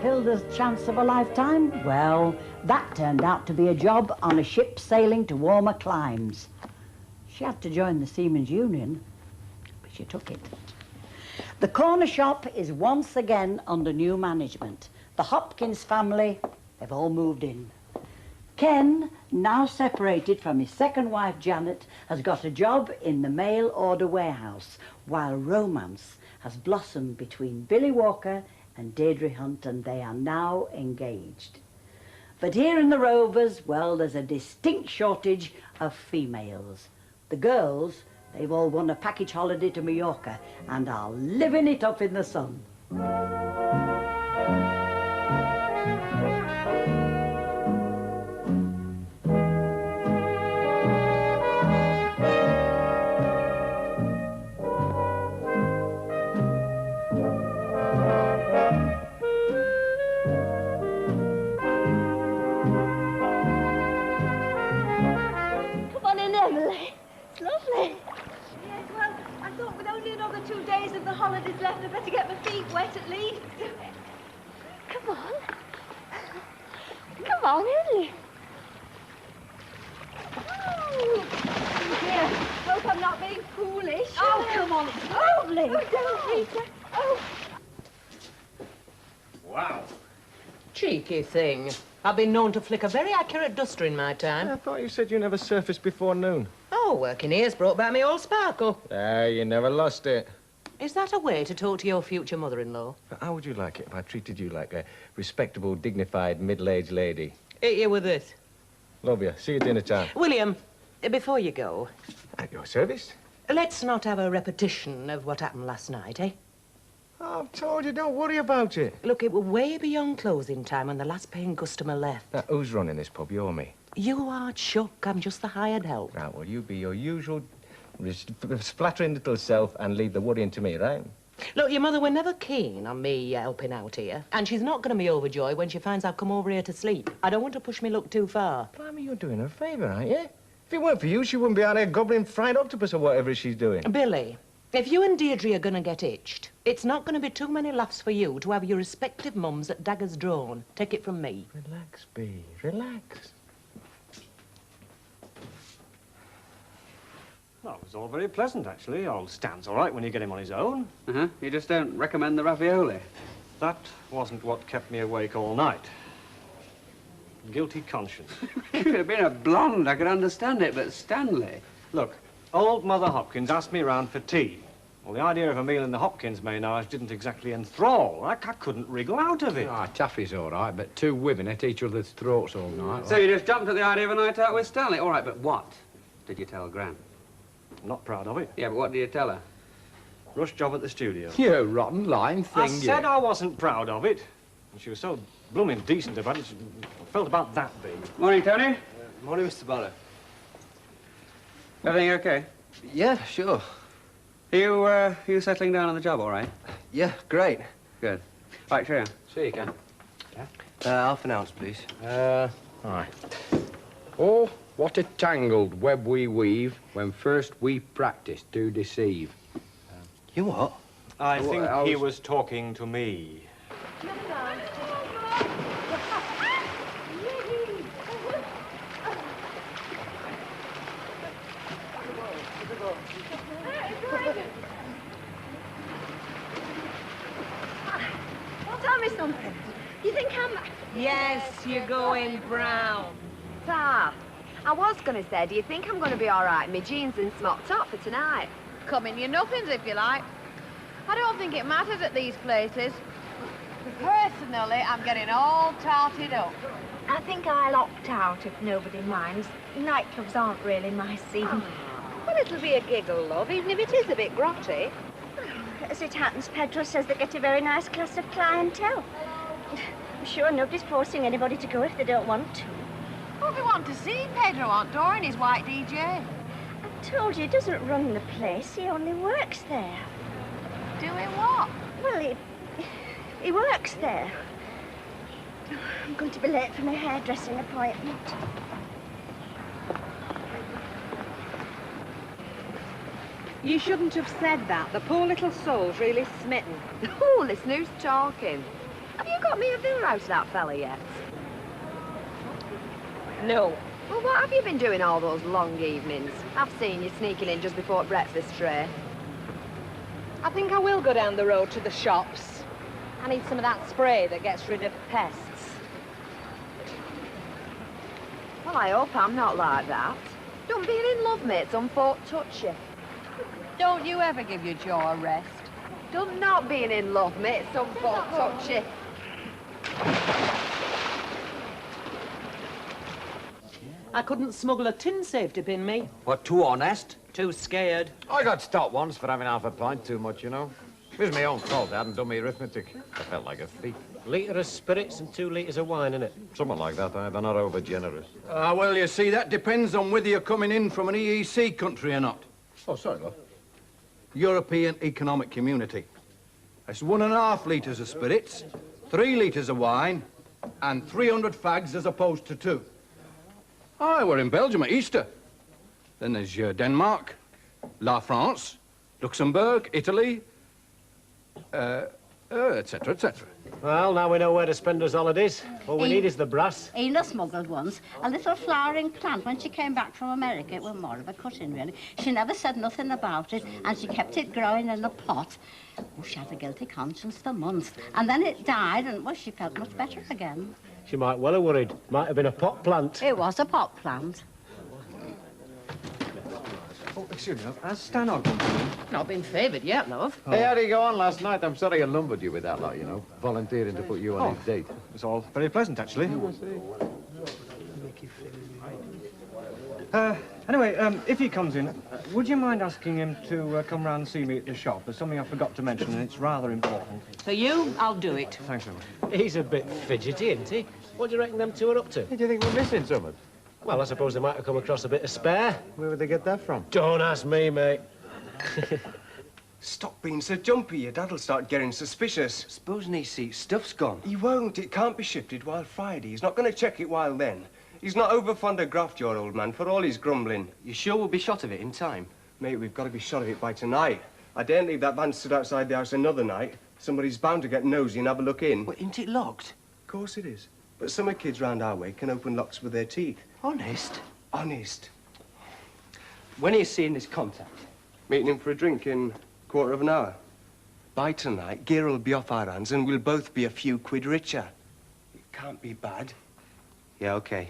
Hilda's chance of a lifetime? Well, that turned out to be a job on a ship sailing to warmer climes. She had to join the Seamen's Union, but she took it. The corner shop is once again under new management. The Hopkins family, they've all moved in. Ken, now separated from his second wife, Janet, has got a job in the mail order warehouse, while romance has blossomed between Billy Walker and Deirdre Hunt, and they are now engaged. But here in the Rovers, well, there's a distinct shortage of females. The girls, they've all won a package holiday to Majorca and are living it up in the sun. Holidays left, I better get my feet wet at least. Come on. Come on, Emily. Oh, dear. Hope I'm not being foolish. Oh, come on, it's lovely. Oh, don't, Peter. Oh. Wow. Cheeky thing. I've been known to flick a very accurate duster in my time. I thought you said you never surfaced before noon. Oh, working here's brought back me old sparkle. You never lost it. Is that a way to talk to your future mother-in-law? How would you like it if I treated you like a respectable, dignified, middle-aged lady? Hit you with this. Love you. See you dinner time. William, before you go... At your service? Let's not have a repetition of what happened last night, eh? Oh, I've told you, don't worry about it. Look, it was way beyond closing time when the last paying customer left. Now, who's running this pub, you or me? You are Chuck. I'm just the hired help. Right, well, you be your usual... splattering little self and leave the worrying to me, right? Look, your mother were never keen on me helping out here. And she's not going to be overjoyed when she finds I've come over here to sleep. I don't want to push me luck too far. Blimey, you're doing her a favour, aren't you? If it weren't for you, she wouldn't be out here gobbling fried octopus or whatever she's doing. Billy, if you and Deirdre are going to get itched, it's not going to be too many laughs for you to have your respective mums at daggers drawn. Take it from me. Relax, Bee. Relax. Well, it was all very pleasant, actually. Old Stan's all right when you get him on his own. Uh-huh. You just don't recommend the ravioli? That wasn't what kept me awake all night. Guilty conscience. If it had been a blonde, I could understand it, but Stanley... Look, old Mother Hopkins asked me round for tea. Well, the idea of a meal in the Hopkins ménage didn't exactly enthrall. I couldn't wriggle out of it. Ah, Taffy's all right, but two women at each other's throats all night. So you just jumped at the idea of a night out with Stanley? All right, but what did you tell Gran? I'm not proud of it. Yeah, but what did you tell her? Rush job at the studio. You rotten lying thing, I said I wasn't proud of it. And she was so blooming decent about it, she felt about that big. Morning, Tony. Morning, Mr. Barrow. Everything okay? Yeah, sure. Are you settling down on the job all right? Yeah, great. Good. Right, cheerio. See you, Ken. Half an ounce, please. Aye. Oh, what a tangled web we weave when first we practice to deceive. You what? I think I he was talking to me. Tell me something. You think I'm... Yes, you're going brown. Pa, I was going to say, do you think I'm going to be all right in my jeans and smock top for tonight? Come in your nothings if you like. I don't think it matters at these places. Personally, I'm getting all tarted up. I think I'll opt out if nobody minds. Nightclubs aren't really my scene. Well, it'll be a giggle, love, even if it is a bit grotty. As it happens, Pedro says they get a very nice class of clientele. I'm sure nobody's forcing anybody to go if they don't want to. Well, we want to see Pedro, Aunt Dora, and his white DJ. I told you, he doesn't run the place. He only works there. Doing what? Well, he works there. I'm going to be late for my hairdressing appointment. You shouldn't have said that. The poor little soul's really smitten. Oh, listen, who's talking? Have you got me a bill out of that fella yet? No. Well, what have you been doing all those long evenings? I've seen you sneaking in just before breakfast tray. I think I will go down the road to the shops. I need some of that spray that gets rid of pests. Well, I hope I'm not like that. Don't being in love make some folk touch you. Don't you ever give your jaw a rest. Don't not being in love make some folk touch you. I couldn't smuggle a tin safety pin, me. What, too honest? Too scared. I got stopped once for having half a pint too much, you know. It was my own fault. I hadn't done my arithmetic. I felt like a thief. Litre of spirits and 2 litres of wine, innit? Something like that, They're not over generous. Well, you see, that depends on whether you're coming in from an EEC country or not. Oh, sorry, love. European Economic Community. That's 1.5 litres of spirits, 3 litres of wine, and 300 fags as opposed to 2. Aye, we're in Belgium at Easter. Then there's Denmark, La France, Luxembourg, Italy, etc., etc. Well, now we know where to spend us holidays. All we need is the brass. Ina smuggled once a little flowering plant when she came back from America. It was more of a cut-in, really. She never said nothing about it, and she kept it growing in a pot. Oh, she had a guilty conscience for months. And then it died, and, well, she felt much better again. She might well have worried. Might have been a pot plant. It was a pot plant. Oh, excuse me, has Stan Ogden come in? Not been favoured yet, love. Hey, how'd he go on last night? I'm sorry I lumbered you with that lot, you know. Volunteering to put you on his date. It's all very pleasant, actually. Anyway, if he comes in, would you mind asking him to come round and see me at the shop? There's something I forgot to mention, and it's rather important. For you, I'll do it. Thanks very much. He's a bit fidgety, isn't he? What do you reckon them two are up to? Do you think we're missing something? Well, I suppose they might have come across a bit of spare. Where would they get that from? Don't ask me, mate. Stop being so jumpy. Your dad'll start getting suspicious. Supposing he sees stuff's gone. He won't. It can't be shifted while Friday. He's not going to check it while then. He's not over fond of graft, your old man, for all his grumbling. You sure we'll be shot of it in time? Mate, we've got to be shot of it by tonight. I daren't leave that van stood outside the house another night. Somebody's bound to get nosy and have a look in. Well, isn't it locked? Of course it is. But some of the kids round our way can open locks with their teeth. Honest? Honest. When are you seeing this contact? Meeting him for a drink in a quarter of an hour. By tonight, gear will be off our hands and we'll both be a few quid richer. It can't be bad. Yeah, OK.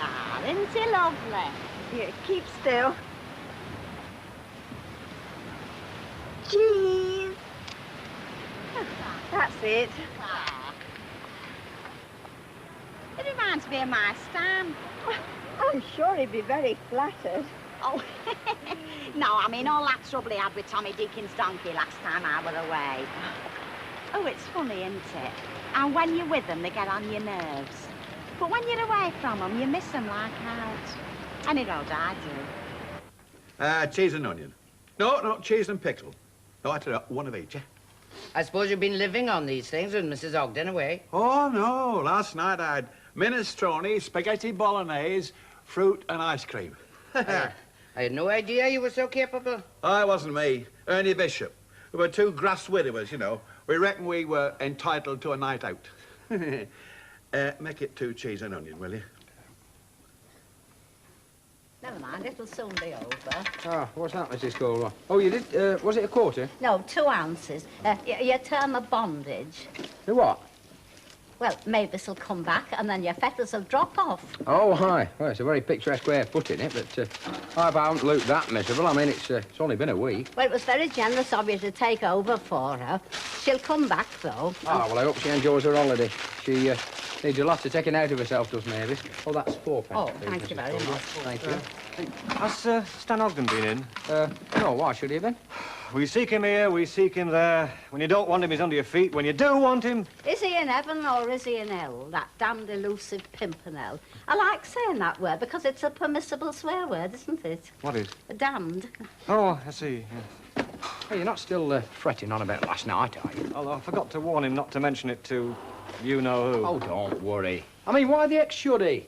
Ah, isn't he lovely? Here, keep still. Cheese. That's it. Ah. It reminds me of my Stan. I'm sure he'd be very flattered. Oh, no, I mean, all that trouble he had with Tommy Deacon's donkey last time I were away. Oh, it's funny, isn't it? And when you're with them, they get on your nerves. But when you're away from them, you miss them like out. Any road I do. Cheese and onion. No, cheese and pickle. No, I tell you, one of each, yeah? I suppose you've been living on these things with Mrs. Ogden away. Oh, no. Last night I had minestrone, spaghetti bolognese, fruit and ice cream. I had no idea you were so capable. Oh, it wasn't me. Ernie Bishop. We were 2 grass widowers, you know. We reckon we were entitled to a night out. Make it 2 cheese and onion, will you? Never mind, it'll soon be over. Ah, what's that, Mrs. Colwell? Oh, you did, was it a quarter? No, 2 ounces. Your term of bondage. The what? Well, Mavis will come back and then your fetters will drop off. Oh, hi. Well, it's a very picturesque way of putting it, but I haven't looked that miserable. I mean, it's only been a week. Well, it was very generous of you to take over for her. She'll come back, though. Ah, well, I hope she enjoys her holiday. She needs a lot of taking out of herself, does Mavis. Oh, that's 4 pence. Oh, please, thank you Mrs. very Colwell. much. Thank you. Has Stan Ogden been in? No, why should he have been? We seek him here, we seek him there. When you don't want him, he's under your feet. When you do want him... Is he in heaven or is he in hell? That damned elusive pimpernel. I like saying that word because it's a permissible swear word, isn't it? What is? Damned. Oh, I see, yeah. Hey, you're not still fretting on about last night, are you? Although I forgot to warn him not to mention it to you-know-who. Oh, don't worry. I mean, why the heck should he?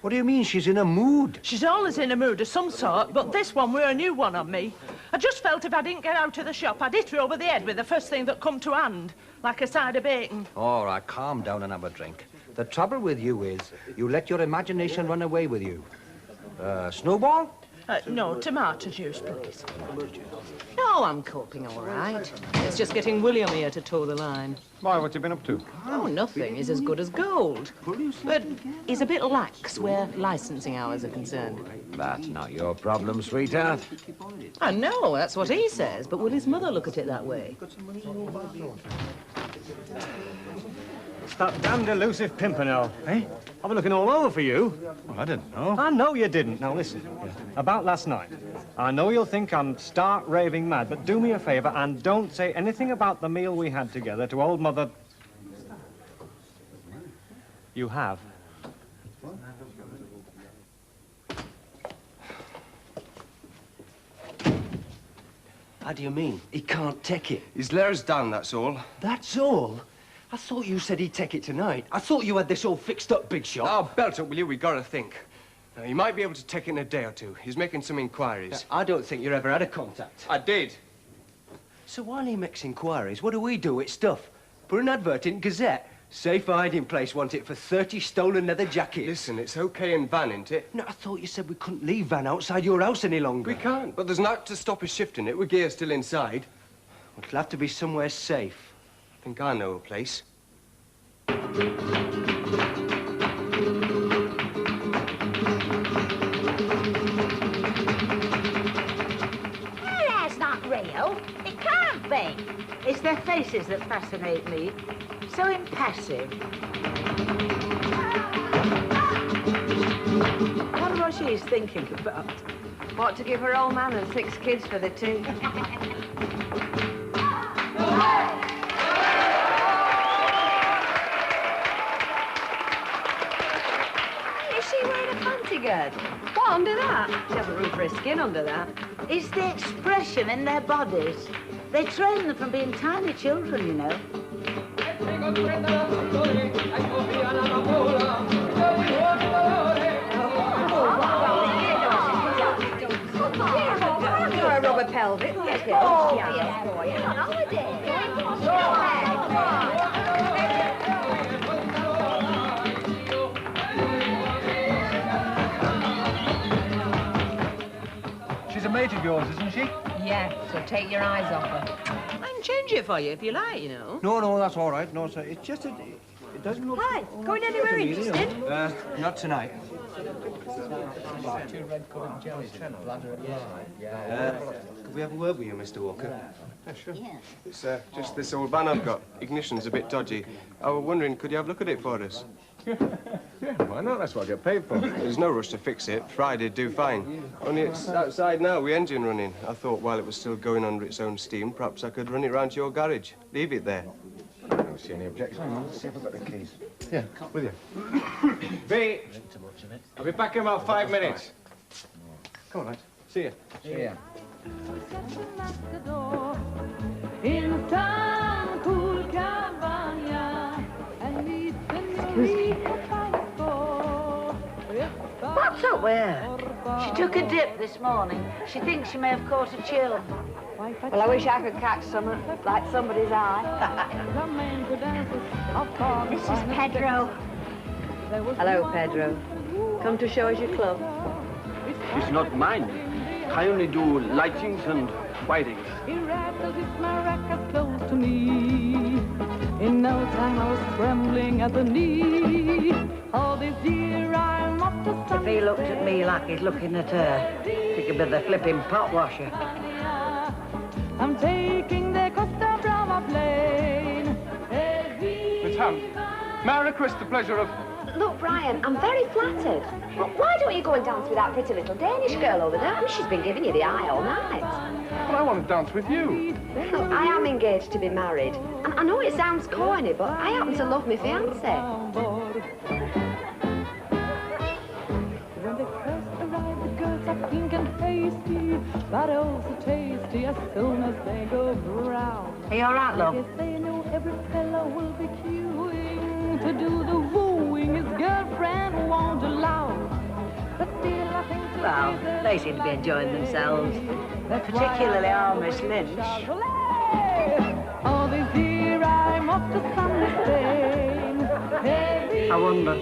What do you mean she's in a mood? She's always in a mood of some sort, but this one we're a new one on me. I just felt if I didn't get out of the shop, I'd hit her over the head with the first thing that come to hand, like a side of bacon. All right, calm down and have a drink. The trouble with you is you let your imagination run away with you. Snowball? No, tomato juice, please. No, I'm coping all right. It's just getting William here to toe the line. Why, what you been up to? Oh, nothing. He's as good as gold. But he's a bit lax where licensing hours are concerned. That's not your problem, sweetheart. I know, that's what he says, but will his mother look at it that way? It's that damned elusive Pimpernel, eh? I've been looking all over for you. Well, I didn't know. I know you didn't. Now, listen. About last night. I know you'll think I'm stark raving mad, but do me a favour and don't say anything about the meal we had together to old Mother... You have. How do you mean? He can't take it. His lair's down, that's all. That's all? I thought you said he'd take it tonight. I thought you had this all fixed up, Big Shot. Oh, belt up, will you? We gotta think. Now, he might be able to take it in a day or two. He's making some inquiries. I don't think you ever had a contact. I did. So while he makes inquiries, what do we do with stuff? Put an advert in Gazette. Safe hiding place, want it for 30 stolen leather jackets. Listen, it's okay in van, isn't it? No, I thought you said we couldn't leave van outside your house any longer. We can't, but there's not to stop us shifting it. With gear still inside. Well, it'll have to be somewhere safe. I think I know a place. That's not real. It can't be. It's their faces that fascinate me. So impassive. I wonder what she's thinking about. What to give her old man and 6 kids for the tea. Is she wearing a panty gird? What, under that? She hasn't room for her skin under that. It's the expression in their bodies. They train them from being tiny children, you know. You're a rubber pelvic. Oh, yes, boy. You're on holiday. She's a mate of yours, isn't she? Yeah, so take your eyes off her. I can change it for you if you like, you know. No, that's all right. No, sir, it's just that it doesn't look... Hi, going anywhere interested? Not tonight. Two red-coloured jellies, bladder and Could we have a word with you, Mr. Walker? Yeah, sure. Yeah. It's just this old van I've got. Ignition's a bit dodgy. I was wondering, could you have a look at it for us? Yeah, why not? That's what I get paid for. There's no rush to fix it. Friday'd do fine. Only it's outside now with engine running. I thought while it was still going under its own steam, perhaps I could run it round to your garage. Leave it there. I don't see any objection. Hang on, let's see if I've got the keys. Yeah, with you. V, I'll be back in about 5 minutes. Come on, lads. See you. See ya. What's up with her? She took a dip this morning. She thinks she may have caught a chill. Well, I wish I could catch something like somebody's eye. This is Pedro. Hello, Pedro. Come to show us your club. It's not mine. I only do lightings and whitings. Close to me. In no time I was trembling at the knee. All this year I'm not the If he looked at me like he's looking at her, he could be the flipping pot washer. I'm taking the Costa Brava plane. Miss Hunt, may I request the pleasure of... Look, Brian, I'm very flattered. But why don't you go and dance with that pretty little Danish girl over there? I mean, she's been giving you the eye all night. But I want to dance with you. Look, I am engaged to be married. And I know it sounds corny, but I happen to love my fiancé. When they first arrive, the girls are pink and hasty, but also tasty as soon as they go brown. Are you all right, love? Yes, they know every fellow will be queuing to do the wooing his girlfriend won't allow. but still I think to Well, please they seem to be enjoying themselves. That's why Particularly I our Miss Lynch. all this year I'm off to sunny Spain. I wonder.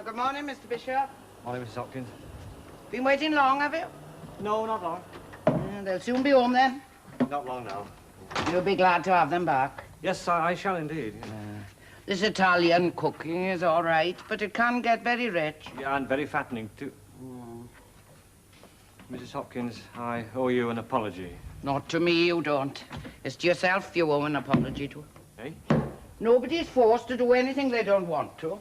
Good morning, Mr. Bishop. Morning, Mrs. Hopkins. Been waiting long, have you? No, not long. They'll soon be home then. Not long now. You'll be glad to have them back. Yes, I shall indeed. This Italian cooking is all right, but it can get very rich. Yeah, and very fattening, too. Mrs. Hopkins, I owe you an apology. Not to me, you don't. It's to yourself you owe an apology to. Eh? Nobody's forced to do anything they don't want to.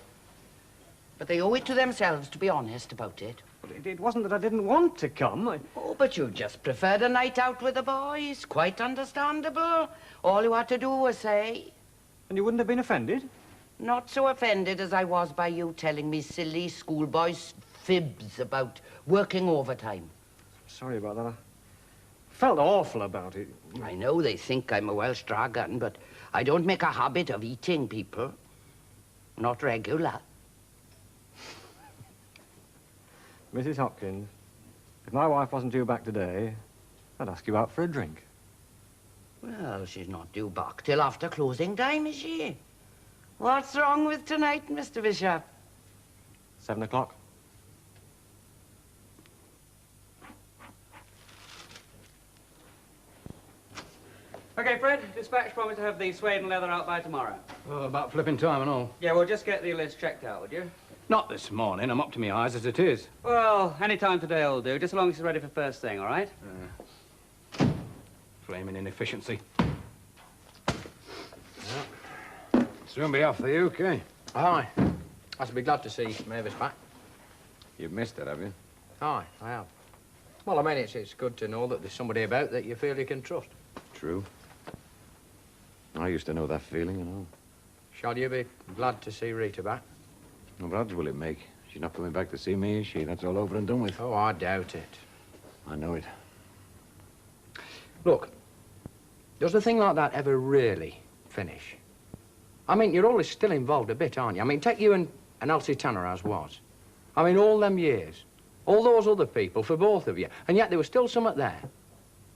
But they owe it to themselves to be honest about it. But it wasn't that I didn't want to come. Oh, but you just preferred a night out with the boys. Quite understandable. All you had to do was say... And you wouldn't have been offended? Not so offended as I was by you telling me silly schoolboys fibs about working overtime. Sorry about that. I felt awful about it. I know they think I'm a Welsh dragon, but I don't make a habit of eating people. Not regular. Mrs. Hopkins, if my wife wasn't due back today, I'd ask you out for a drink. Well, she's not due back till after closing time, is she? What's wrong with tonight, Mr. Bishop? 7 o'clock. OK, Fred, dispatch promised to have the suede and leather out by tomorrow. Oh, about flipping time and all. Yeah, well, just get the list checked out, would you? Not this morning. I'm up to my eyes as it is. Well, any time today will do, just as long as it's ready for first thing, all right? Flaming inefficiency. Soon be off for the UK. Aye. I should be glad to see Mavis back. You've missed it, have you? Aye, I have. Well, I mean, it's good to know that there's somebody about that you feel you can trust. True. I used to know that feeling, you know. Shall you be glad to see Rita back? What odds will it make? She's not coming back to see me, is she? That's all over and done with. Oh, I doubt it. I know it. Look, does a thing like that ever really finish? I mean, you're always still involved a bit, aren't you? I mean, take you and Elsie Tanner as was. I mean, all them years, all those other people for both of you, and yet there was still something there.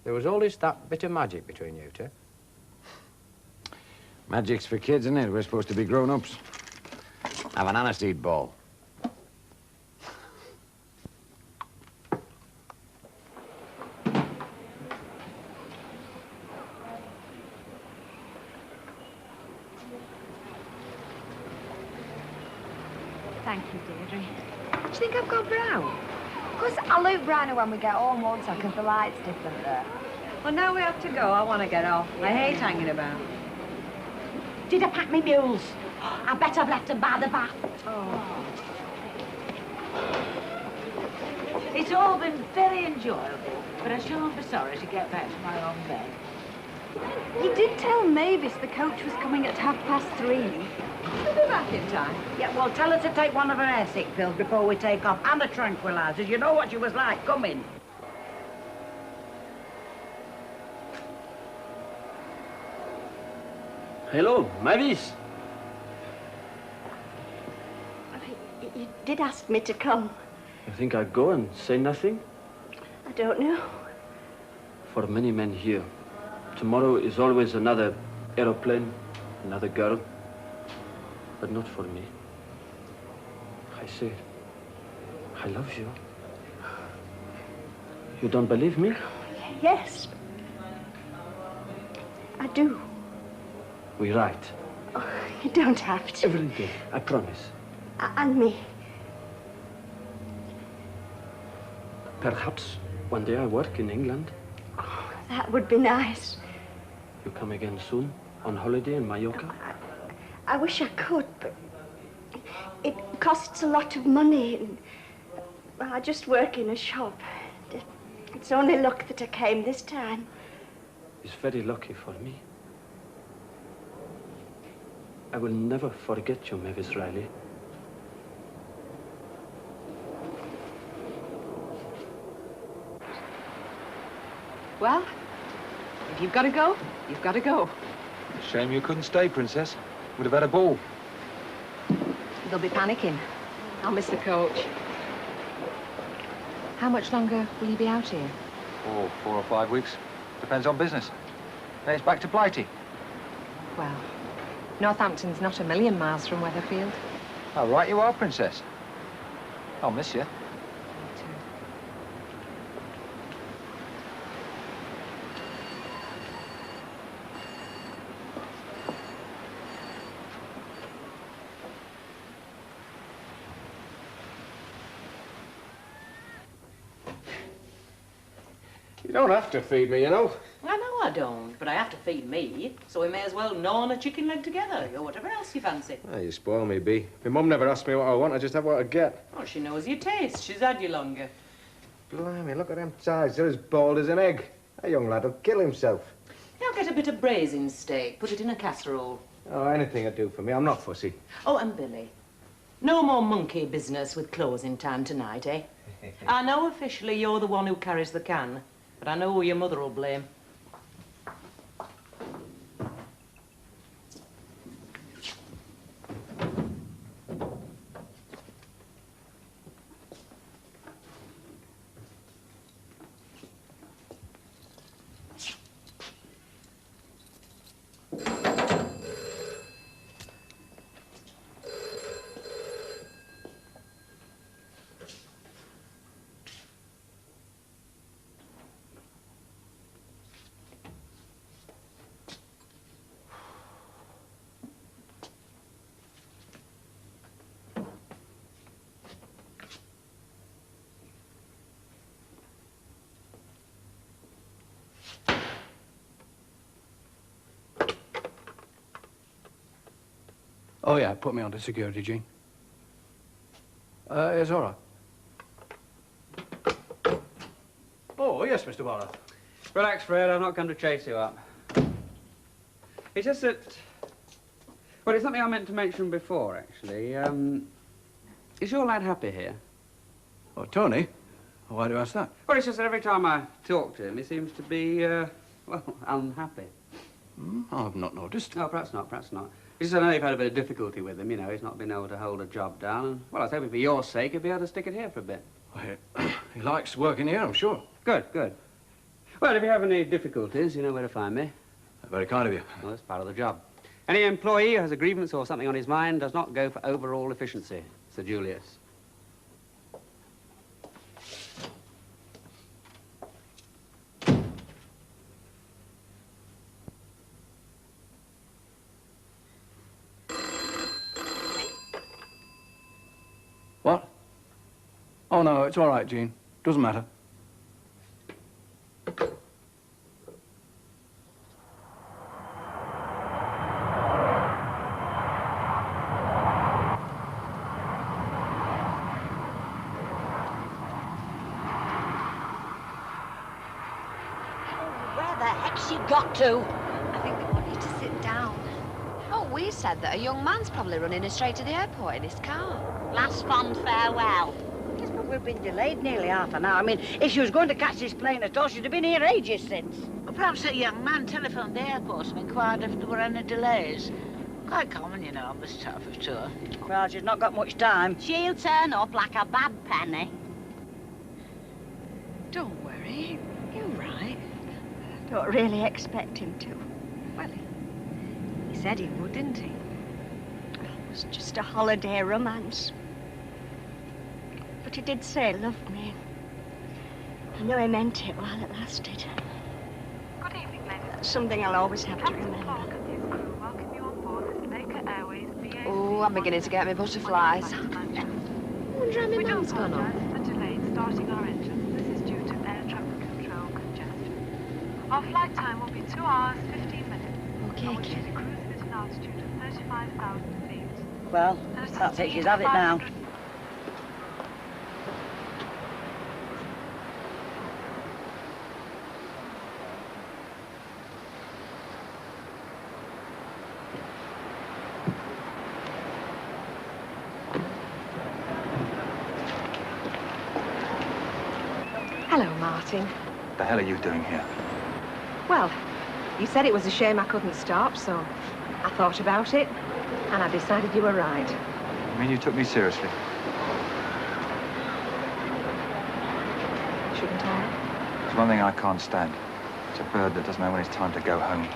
There was always that bit of magic between you two. Magic's for kids, isn't it? We're supposed to be grown-ups. Have an aniseed ball. Thank you, Deirdre. Do you think I've got brown? Of course, I'll look browner when we get home, won't I? Because the light's different there. Well, now we have to go. I want to get off. I hate hanging about. Did I pack my mules? I bet I've left them by the bath. Oh. It's all been very enjoyable, but I shan't be sorry to get back to my own bed. You did tell Mavis the coach was coming at 3:30. We'll be back in time. Yeah, well, tell her to take one of her air-sick pills before we take off, and a tranquilizer. You know what she was like. Come in. Hello, Mavis. You did ask me to come. You think I'd go and say nothing? I don't know. For many men here, tomorrow is always another aeroplane, another girl. But not for me. I say, I love you. You don't believe me? Yes. I do. We write. Oh, you don't have to. Every day, I promise. And me. Perhaps one day I work in England. Oh, that would be nice. You come again soon, on holiday in Majorca? I wish I could, but it costs a lot of money. And, well, I just work in a shop. It's only luck that I came this time. It's very lucky for me. I will never forget you, Mavis Riley. Well, if you've got to go, you've got to go. Shame you couldn't stay, Princess. Would have had a ball. they'll be panicking. I'll miss the coach. How much longer will you be out here? Oh, 4 or 5 weeks. Depends on business. Then it's back to Blighty. Well, Northampton's not a million miles from Weatherfield. How right you are, Princess. I'll miss you. You don't have to feed me, you know. I know I don't, but I have to feed me, so we may as well gnaw on a chicken leg together, or whatever else you fancy. Oh, you spoil me, Bee. My mum never asked me what I want, I just have what I get. Oh, she knows your taste. She's had you longer. Blimey, look at them ties. They're as bald as an egg. That young lad will kill himself. I'll get a bit of braising steak, put it in a casserole. Oh, anything will do for me. I'm not fussy. Oh, and Billy, no more monkey business with closing time tonight, eh? I know officially you're the one who carries the can, but I know who your mother will blame. Oh, yeah, put me on to security, Gene. It's all right. Oh, yes, Mr. Warner. Relax, Fred. I've not come to chase you up. It's just that... Well, it's something I meant to mention before, actually. Is your lad happy here? Oh, Tony? Why do you ask that? Well, it's just that every time I talk to him, he seems to be, well, unhappy. I've not noticed. No, perhaps not, perhaps not. It's just I know you've had a bit of difficulty with him, you know. He's not been able to hold a job down. And, well, I was hoping for your sake he'd be able to stick it here for a bit. Well, he likes working here, I'm sure. Good, good. Well, if you have any difficulties, you know where to find me. Very kind of you. Well, that's part of the job. Any employee who has a grievance or something on his mind does not go for overall efficiency, Sir Julius. What? Oh, no, it's all right, Gene. Doesn't matter. Where the heck's she got to? I think they want you to sit down. Oh, we said that a young man's probably running us straight to the airport in his car. Last fond farewell. Yes, but we've been delayed nearly half an hour. I mean, if she was going to catch this plane at all, she'd have been here ages since. Well, perhaps a young man telephoned the airport and inquired if there were any delays. Quite common, you know, on this type of tour. Well, she's not got much time. She'll turn up like a bad penny. Don't worry. You're right. Don't really expect him to. Well, he said he would, didn't he? It was just a holiday romance. But he did say he loved me. I know he meant it while it lasted. Good evening, ladies. That's something I'll always have to remember. Welcome you on board this Baker Airways BA. Oh, I'm beginning to get me butterflies. I wonder how my mum's gone on. For delayed starting our engines. This is due to air traffic control congestion. Our flight time will be 2 hours, 15 minutes. Okay, which is a cruise at an altitude of 35,000 feet. Well, that's it. She's had it now. Hello, Martin. What the hell are you doing here? Well, you said it was a shame I couldn't stop, so I thought about it, and I decided you were right. I mean, you took me seriously. Shouldn't I? There's one thing I can't stand. It's a bird that doesn't know when it's time to go home.